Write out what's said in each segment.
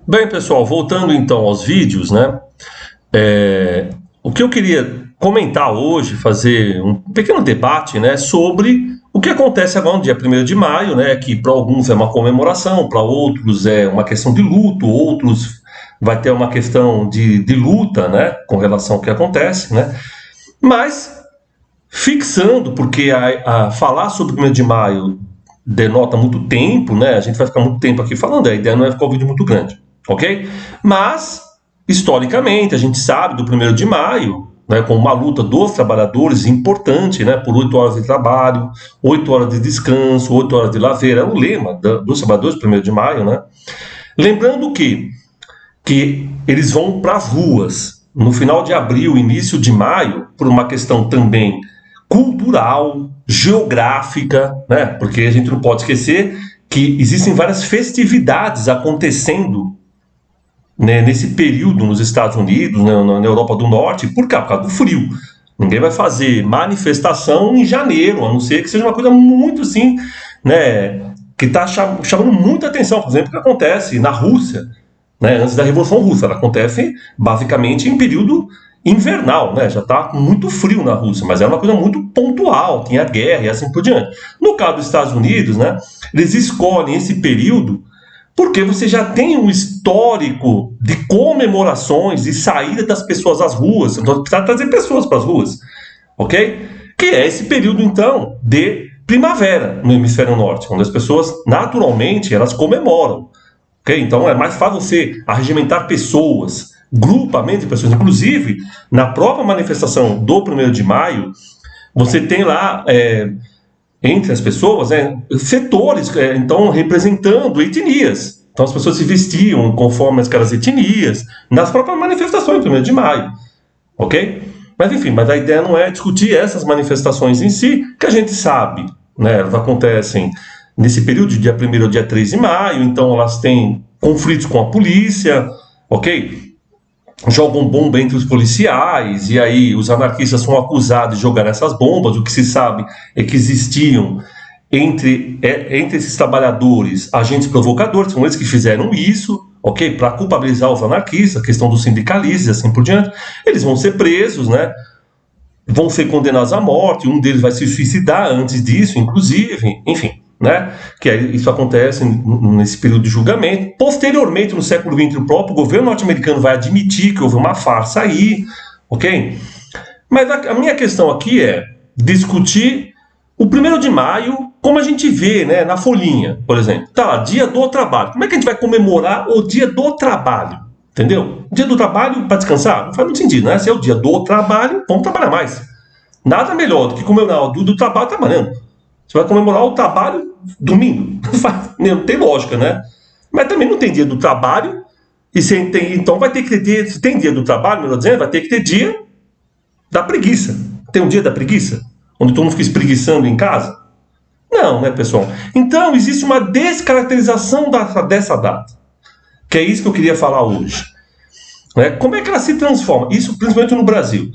Bem, pessoal, voltando então aos vídeos, né? O que eu queria comentar hoje, fazer um pequeno debate, né, sobre o que acontece agora no dia 1º de maio, né, que para alguns é uma comemoração, para outros é uma questão de luto, outros vai ter uma questão de luta, né, com relação ao que acontece, né? Mas fixando, porque falar sobre o 1º de maio denota muito tempo, né? A gente vai ficar muito tempo aqui falando, a ideia não é ficar um vídeo muito grande, ok? Mas, historicamente, a gente sabe do 1º de maio, né, como uma luta dos trabalhadores importante, né, por 8 horas de trabalho, 8 horas de descanso, 8 horas de lazer, é o lema dos trabalhadores do 1º de maio, né? Lembrando que eles vão para as ruas no final de abril, início de maio, por uma questão também cultural, geográfica, né? Porque a gente não pode esquecer que existem várias festividades acontecendo, né, nesse período nos Estados Unidos, né, na Europa do Norte, por causa do frio. Ninguém vai fazer manifestação em janeiro, a não ser que seja uma coisa muito assim, né, que está chamando muita atenção. Por exemplo, o que acontece na Rússia, né, antes da Revolução Russa. Ela acontece basicamente em período invernal, né? Já está muito frio na Rússia, mas era uma coisa muito pontual, tinha guerra e assim por diante. No caso dos Estados Unidos, né, eles escolhem esse período porque você já tem um histórico de comemorações e saída das pessoas às ruas, então precisa trazer pessoas para as ruas, ok? Que é esse período, então, de primavera no hemisfério norte, onde as pessoas, naturalmente, elas comemoram. Okay? Então é mais fácil você arregimentar pessoas, grupamento de pessoas. Inclusive, na própria manifestação do 1º de maio, você tem lá, entre as pessoas, setores, então, representando etnias. Então as pessoas se vestiam conforme aquelas etnias, nas próprias manifestações do 1º de maio. Ok? Mas enfim, mas a ideia não é discutir essas manifestações em si, que a gente sabe, né, elas acontecem nesse período de dia 1º ao dia 3 de maio, então elas têm conflitos com a polícia, ok? Jogam bomba entre os policiais, e aí os anarquistas são acusados de jogar essas bombas. O que se sabe é que existiam entre esses trabalhadores agentes provocadores, são eles que fizeram isso, ok? Para culpabilizar os anarquistas, a questão dos sindicalistas e assim por diante. Eles vão ser presos, né? Vão ser condenados à morte, um deles vai se suicidar antes disso, inclusive, enfim, né? Que isso acontece nesse período de julgamento. Posteriormente, no século XX, o próprio governo norte-americano vai admitir que houve uma farsa aí, ok? Mas a minha questão aqui é discutir o 1º de maio, como a gente vê, né, na folhinha, por exemplo. Tá lá, dia do trabalho. Como é que a gente vai comemorar o dia do trabalho? Entendeu? Dia do trabalho para descansar? Não faz muito sentido, né? Se é o dia do trabalho, vamos trabalhar mais. Nada melhor do que comemorar o dia do trabalho trabalhando. Você vai comemorar o trabalho domingo. Não tem lógica, né? Mas também não tem dia do trabalho. E se tem, então vai ter que ter. Se tem dia do trabalho, melhor dizendo, vai ter que ter dia da preguiça. Tem um dia da preguiça? Onde todo mundo fica espreguiçando em casa? Não, né, pessoal? Então, existe uma descaracterização dessa data. Que é isso que eu queria falar hoje. Né? Como é que ela se transforma? Isso principalmente no Brasil.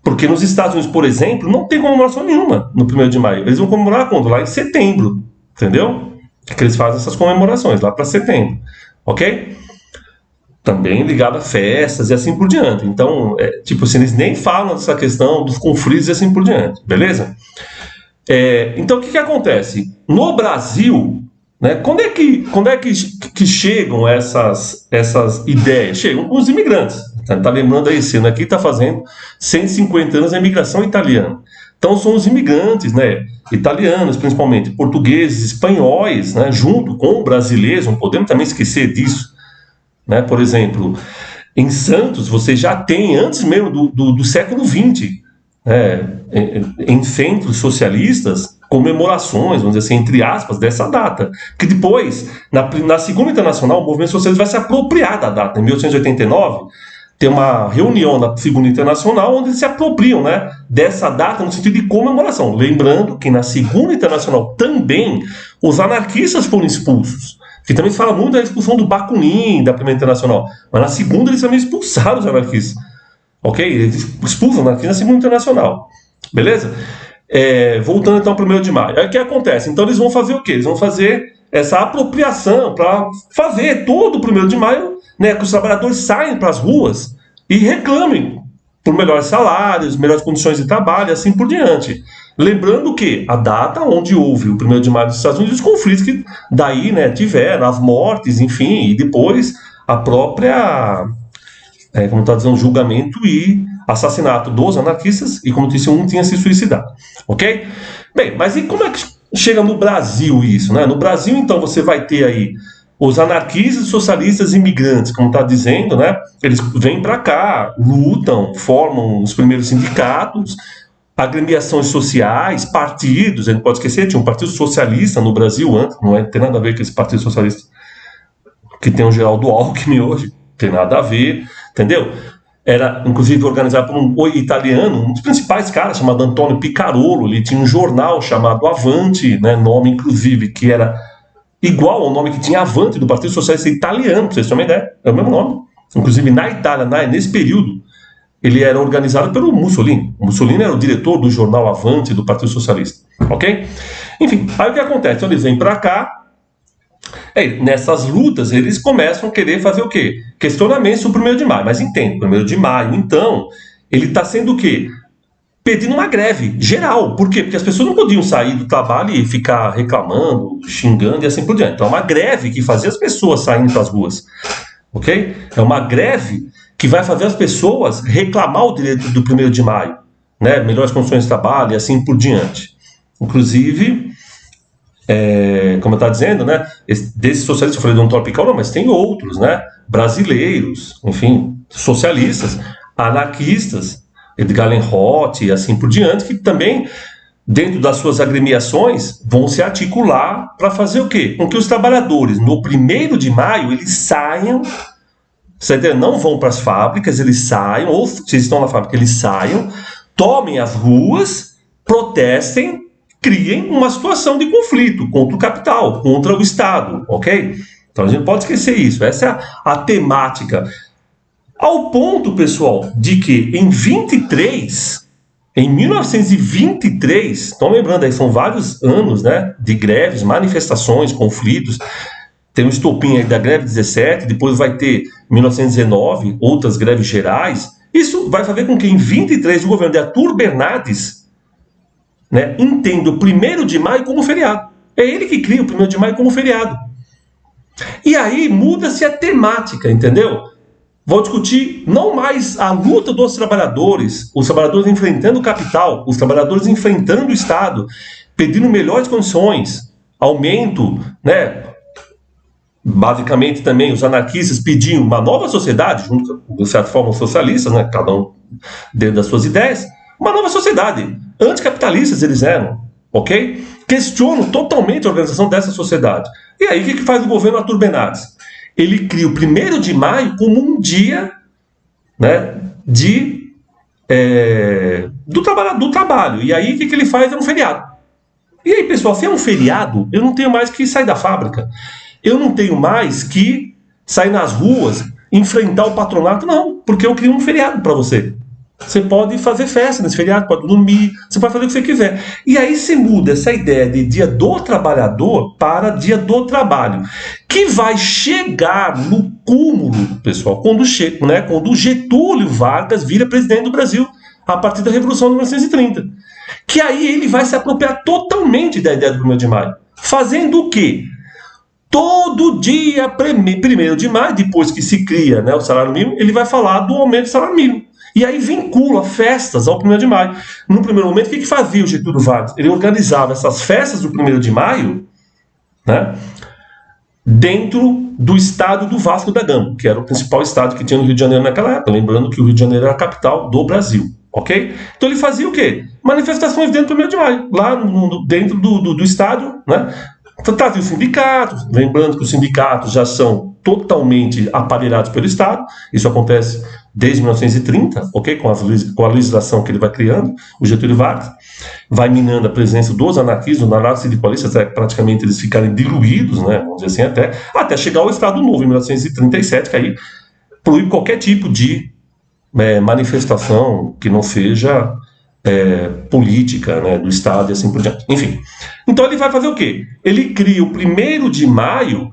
Porque nos Estados Unidos, por exemplo, não tem comemoração nenhuma no 1º de maio. Eles vão comemorar quando? Lá em setembro. Entendeu? Que eles fazem essas comemorações lá para setembro. Ok? Também ligado a festas e assim por diante. Então, tipo assim, eles nem falam dessa questão dos conflitos e assim por diante. Beleza? Então, o que acontece? No Brasil, né, quando é que chegam essas ideias? Chegam com os imigrantes. Tá lembrando aí, esse ano aqui está fazendo 150 anos da imigração italiana. Então são os imigrantes, né, italianos principalmente, portugueses, espanhóis, né, junto com brasileiros, não podemos também esquecer disso. Né? Por exemplo, em Santos você já tem, antes mesmo do século XX, em centros socialistas, comemorações, vamos dizer assim, entre aspas, dessa data. Que depois, na Segunda Internacional, o movimento socialista vai se apropriar da data. Em 1889, tem uma reunião na Segunda Internacional onde eles se apropriam, né, dessa data no sentido de comemoração. Lembrando que na Segunda Internacional também os anarquistas foram expulsos. Que também se fala muito da expulsão do Bakunin, da Primeira Internacional. Mas na Segunda eles também expulsaram os anarquistas. Ok? Eles expulsam os anarquistas na Segunda Internacional. Beleza? Voltando então ao 1º de maio. Aí o que acontece? Então eles vão fazer o quê? Eles vão fazer essa apropriação para fazer todo o 1º de maio né, que os trabalhadores saiam para as ruas e reclamem por melhores salários, melhores condições de trabalho e assim por diante. Lembrando que a data onde houve o 1º de maio dos Estados Unidos, os conflitos que daí, né, tiveram, as mortes, enfim, e depois a própria, como está dizendo, julgamento e assassinato dos anarquistas, e como disse, um tinha se suicidado, ok? Bem, mas e como é que chega no Brasil isso, né? No Brasil, então, você vai ter aí os anarquistas, socialistas e imigrantes, como está dizendo, né? Eles vêm para cá, lutam, formam os primeiros sindicatos, agremiações sociais, partidos. A gente pode esquecer, tinha um partido socialista no Brasil antes, não tem nada a ver com esse partido socialista que tem o Geraldo Alckmin hoje, tem nada a ver, entendeu? Era, inclusive, organizado por um italiano, um dos principais caras, chamado Antônio Picarolo. Ele tinha um jornal chamado Avante, né? Nome, inclusive, que era igual ao nome que tinha Avante do Partido Socialista Italiano, para vocês terem uma ideia, é o mesmo nome. Inclusive, na Itália, nesse período, ele era organizado pelo Mussolini. O Mussolini era o diretor do jornal Avante do Partido Socialista, ok? Enfim, aí o que acontece? Então, eles vêm para cá, nessas lutas, eles começam a querer fazer o quê? Questionamento sobre o 1º de maio. Mas entende, 1º de maio, então, ele está sendo o quê? Pedindo uma greve geral. Por quê? Porque as pessoas não podiam sair do trabalho e ficar reclamando, xingando e assim por diante. Então é uma greve que fazia as pessoas saírem para as ruas. Ok? É uma greve que vai fazer as pessoas reclamar o direito do 1º de maio. Né? Melhores condições de trabalho e assim por diante. Inclusive, como eu estava dizendo, né? Desses socialistas, eu falei do Antônio Picarolo, mas tem outros, né? Brasileiros, enfim, socialistas, anarquistas, Edgar Lenroth e assim por diante, que também, dentro das suas agremiações, vão se articular para fazer o quê? Com que os trabalhadores, no 1º de maio, eles saiam, não vão para as fábricas, eles saiam, ou se estão na fábrica, eles saiam, tomem as ruas, protestem, criem uma situação de conflito contra o capital, contra o Estado, ok? Então a gente não pode esquecer isso, essa é a temática. Ao ponto, pessoal, de que em 1923, estão lembrando aí, são vários anos, né, de greves, manifestações, conflitos. Tem um estopim aí da greve 17, depois vai ter 1919, outras greves gerais. Isso vai fazer com que em 23 o governo de Arthur Bernardes, né, entenda o 1º de maio como feriado. É ele que cria o 1º de maio como feriado. E aí muda-se a temática, entendeu? Vão discutir não mais a luta dos trabalhadores, os trabalhadores enfrentando o capital, os trabalhadores enfrentando o Estado, pedindo melhores condições, aumento, né? Basicamente também os anarquistas pediam uma nova sociedade, junto com, de certa forma, os socialistas, né? Cada um dentro das suas ideias, uma nova sociedade. Anticapitalistas eles eram, ok? Questionam totalmente a organização dessa sociedade. E aí o que faz o governo Arthur Bernardes? Ele cria o 1º de maio como um dia, né, do trabalho. E aí o que ele faz? É um feriado. E aí, pessoal, se é um feriado, eu não tenho mais que sair da fábrica. Eu não tenho mais que sair nas ruas, enfrentar o patronato, não. Porque eu crio um feriado para você. Você pode fazer festa nesse feriado, pode dormir, você pode fazer o que você quiser. E aí se muda essa ideia de dia do trabalhador para dia do trabalho, que vai chegar no cúmulo, pessoal, quando o Getúlio Vargas vira presidente do Brasil, a partir da Revolução de 1930. Que aí ele vai se apropriar totalmente da ideia do 1º de maio. Fazendo o quê? Todo dia, 1º de maio, depois que se cria, né, o salário mínimo, ele vai falar do aumento do salário mínimo. E aí vincula festas ao 1º de maio. No primeiro momento, o que fazia o Getúlio Vargas? Ele organizava essas festas do 1º de maio, né, dentro do estado do Vasco da Gama, que era o principal estado que tinha no Rio de Janeiro naquela época. Lembrando que o Rio de Janeiro era a capital do Brasil, ok? Então ele fazia o quê? Manifestações dentro do 1º de maio, lá dentro do estado, né? Trazia os sindicatos, lembrando que os sindicatos já são totalmente aparelhados pelo Estado, isso acontece desde 1930, ok? Com a legislação que ele vai criando, o Getúlio Vargas, vai minando a presença dos anarquistas, dos anarco-sindicalistas, até praticamente eles ficarem diluídos, né? Vamos dizer assim, até chegar ao Estado Novo, em 1937, que aí proíbe qualquer tipo de manifestação que não seja política, né, do Estado e assim por diante. Enfim, então ele vai fazer o quê? Ele cria o 1º de maio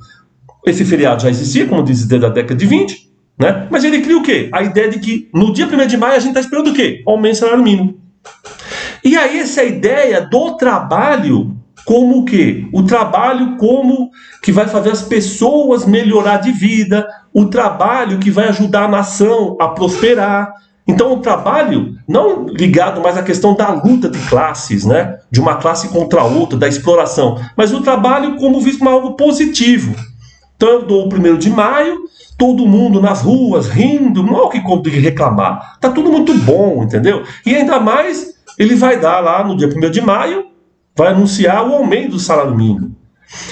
Esse feriado já existia, como diz, desde a década de 20, né? Mas ele cria o quê? A ideia de que no dia 1º de maio a gente está esperando o quê? Aumento do salário mínimo. E aí essa ideia do trabalho como o quê? O trabalho como que vai fazer as pessoas melhorar de vida, o trabalho que vai ajudar a nação a prosperar. Então o trabalho não ligado mais à questão da luta de classes, né? De uma classe contra a outra, da exploração, mas o trabalho como visto como algo positivo. Então eu dou o 1º de maio, todo mundo nas ruas rindo, não há o que reclamar. Tá tudo muito bom, entendeu? E ainda mais ele vai dar lá no dia 1º de maio, vai anunciar o aumento do salário mínimo.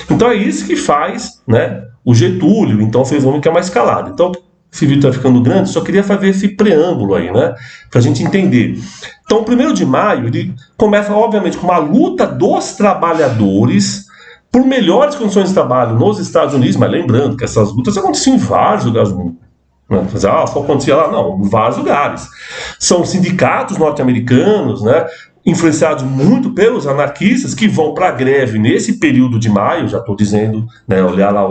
Então é isso que faz, né, o Getúlio. Então vocês vão ver que é uma escalada. Então esse vídeo está ficando grande, só queria fazer esse preâmbulo aí, né, para a gente entender. Então o 1º de maio ele começa obviamente com uma luta dos trabalhadores por melhores condições de trabalho nos Estados Unidos, mas lembrando que essas lutas aconteciam em vários lugares do mundo. Só acontecia lá, não, em vários lugares. São sindicatos norte-americanos, né, influenciados muito pelos anarquistas, que vão para a greve nesse período de maio, já estou dizendo, né, olhar lá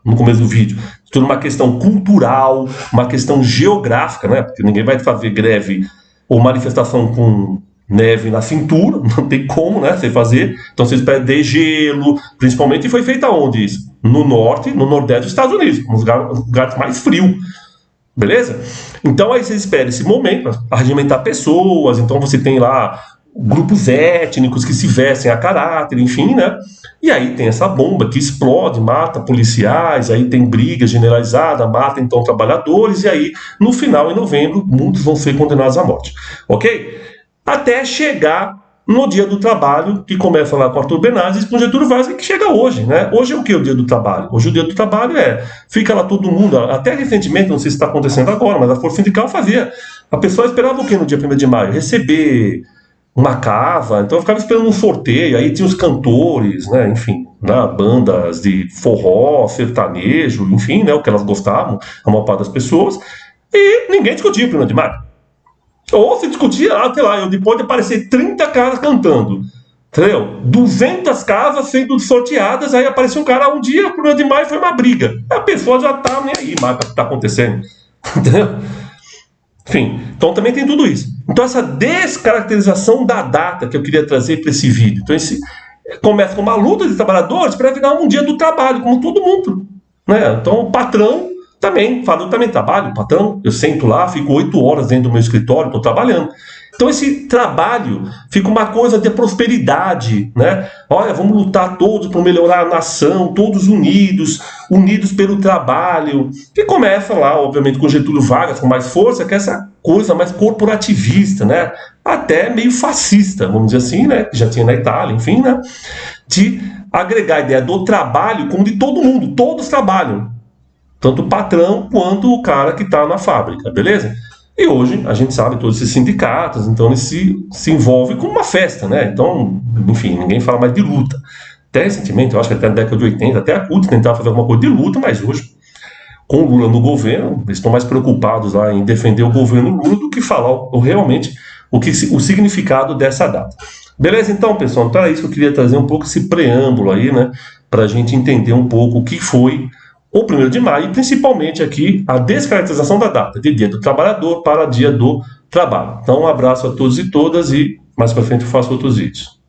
no começo do vídeo, tudo uma questão cultural, uma questão geográfica, né, porque ninguém vai fazer greve ou manifestação com neve na cintura, não tem como, né, você fazer. Então vocês pedem gelo, principalmente, e foi feita onde isso? No norte, no nordeste dos Estados Unidos, nos lugares mais frios. Beleza? Então aí vocês esperam esse momento para regimentar pessoas. Então você tem lá grupos étnicos que se vestem a caráter, enfim, né? E aí tem essa bomba que explode, mata policiais, aí tem briga generalizada, mata então trabalhadores, e aí no final, em novembro, muitos vão ser condenados à morte. Ok? Até chegar no dia do trabalho, que começa lá com Arthur Bernardes e com Getúlio Vargas, que chega hoje, né? Hoje é o que o dia do trabalho? Hoje o dia do trabalho fica lá todo mundo, até recentemente, não sei se está acontecendo agora, mas a Força Sindical fazia. A pessoa esperava o quê no dia 1º de maio? Receber uma cava, então eu ficava esperando um sorteio, aí tinha os cantores, né? Enfim, né? Bandas de forró, sertanejo, enfim, né? O que elas gostavam, a maior parte das pessoas, e ninguém discutia o 1º de maio. Ou se discutia, sei lá, depois de aparecer 30 caras cantando, entendeu? 200 casas sendo sorteadas, aí apareceu um cara, um dia, o 1º de maio foi uma briga. A pessoa já tá nem aí mais para o que tá acontecendo, entendeu? Enfim, então também tem tudo isso. Então essa descaracterização da data que eu queria trazer para esse vídeo. Então começa com uma luta de trabalhadores para virar um dia do trabalho, como todo mundo, né? Então o patrão também fala, eu também trabalho, patrão, eu sento lá, fico 8 horas dentro do meu escritório, estou trabalhando. Então esse trabalho fica uma coisa de prosperidade, né? Olha, vamos lutar todos para melhorar a nação, todos unidos, unidos pelo trabalho. E começa lá, obviamente, com Getúlio Vargas, com mais força, que é essa coisa mais corporativista, né? Até meio fascista, vamos dizer assim, né? Que já tinha na Itália, enfim, né? De agregar a ideia do trabalho como de todo mundo, todos trabalham. Tanto o patrão quanto o cara que está na fábrica, beleza? E hoje a gente sabe todos esses sindicatos, então eles se envolvem com uma festa, né? Então, enfim, ninguém fala mais de luta. Até recentemente, eu acho que até na década de 80, até a CUT tentava fazer alguma coisa de luta, mas hoje, com o Lula no governo, eles estão mais preocupados lá em defender o governo Lula do que falar realmente o significado dessa data. Beleza, então, pessoal? Então é isso que eu queria trazer um pouco esse preâmbulo aí, né? Para a gente entender um pouco o que foi o 1º de maio, e principalmente aqui a descaracterização da data, de Dia do Trabalhador para Dia do Trabalho. Então um abraço a todos e todas, e mais para frente eu faço outros vídeos.